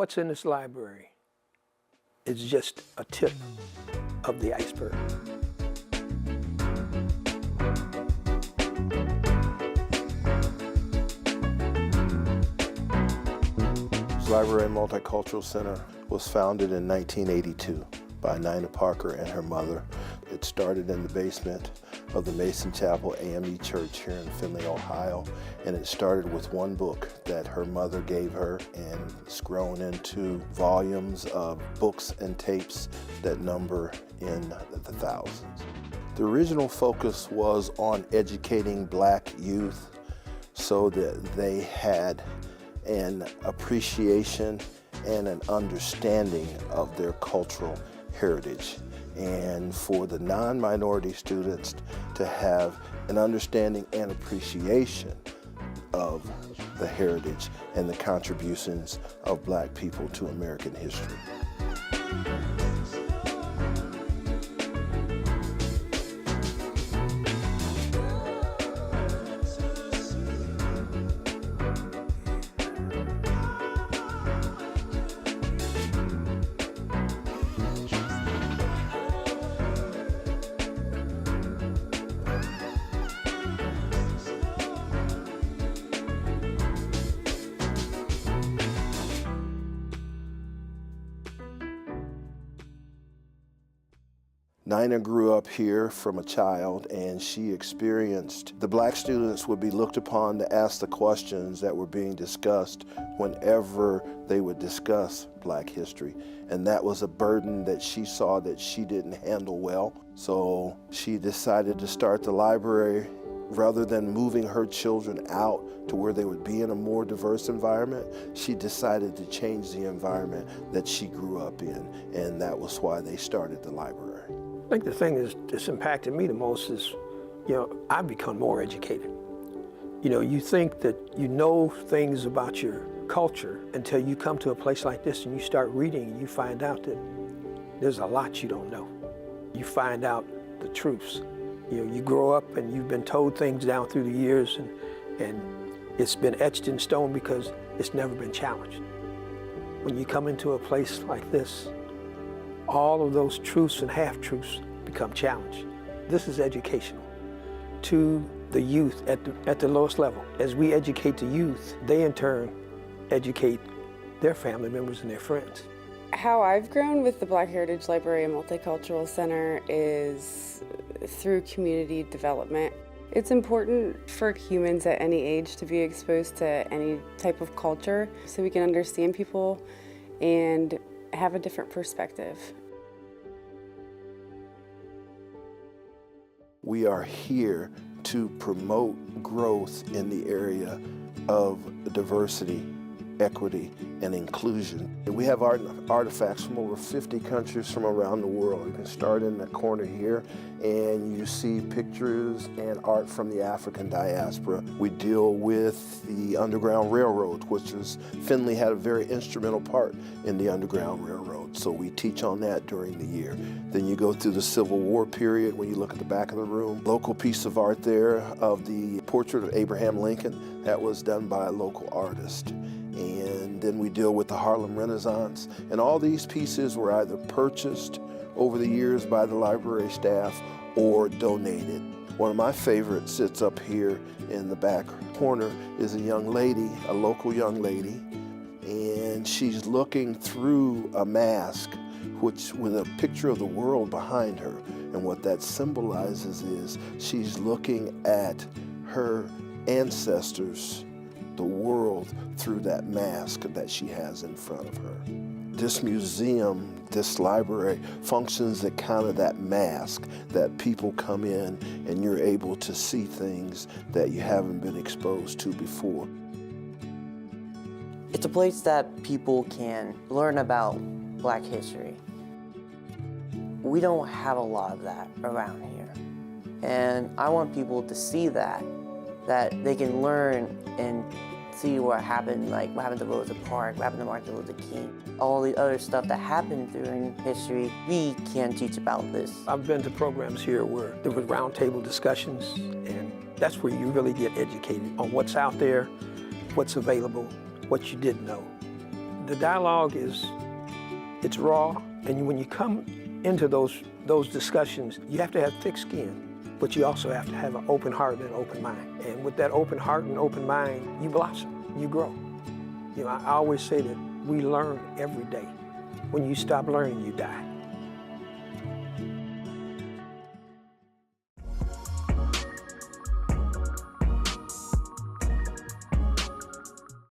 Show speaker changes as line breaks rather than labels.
What's in this library is just a tip of the iceberg.
Library and Multicultural Center was founded in 1982 by Nina Parker and her mother. It started in the basement of the Mason Chapel AME Church here in Findlay, Ohio, and it started with one book that her mother gave her, and it's grown into volumes of books and tapes that number in the thousands. The original focus was on educating Black youth so that they had an appreciation and an understanding of their cultural heritage, and for the non-minority students to have an understanding and appreciation of the heritage and the contributions of Black people to American history. Nina grew up here from a child, and she experienced the Black students would be looked upon to ask the questions that were being discussed whenever they would discuss Black history. And that was a burden that she saw that she didn't handle well. So she decided to start the library. Rather than moving her children out to where they would be in a more diverse environment, she decided to change the environment that she grew up in, and that was why they started the library.
I think the thing that's impacted me the most is, I've become more educated. You think that you know things about your culture until you come to a place like this and you start reading and you find out that there's a lot you don't know. You find out the truths. You grow up and you've been told things down through the years, and it's been etched in stone because it's never been challenged. When you come into a place like this, all of those truths and half-truths become challenged. This is educational to the youth at the lowest level. As we educate the youth, they in turn educate their family members and their friends.
How I've grown with the Black Heritage Library and Multicultural Center is through community development. It's important for humans at any age to be exposed to any type of culture so we can understand people and have a different perspective.
We are here to promote growth in the area of diversity, equity, and inclusion. We have artifacts from over 50 countries from around the world. You can start in the corner here and you see pictures and art from the African diaspora. We deal with the Underground Railroad, Findlay had a very instrumental part in the Underground Railroad, so we teach on that during the year. Then you go through the Civil War period. When you look at the back of the room, local piece of art there of the portrait of Abraham Lincoln that was done by a local artist. And then we deal with the Harlem Renaissance. And all these pieces were either purchased over the years by the library staff or donated. One of my favorites sits up here in the back corner is a young lady, a local young lady, and she's looking through a mask with a picture of the world behind her. And what that symbolizes is she's looking at her ancestors, the world, through that mask that she has in front of her. This museum, this library, functions as kind of that mask that people come in and you're able to see things that you haven't been exposed to before.
It's a place that people can learn about Black history. We don't have a lot of that around here. And I want people to see that they can learn and see what happened, like what happened to Rosa Parks, what happened to Martin Luther King. All the other stuff that happened during history, we can teach about this.
I've been to programs here where there were roundtable discussions, and that's where you really get educated on what's out there, what's available, what you didn't know. The dialogue it's raw, and when you come into those discussions, you have to have thick skin, but you also have to have an open heart and an open mind. And with that open heart and open mind, you blossom, you grow. You know, I always say that we learn every day. When you stop learning, you die.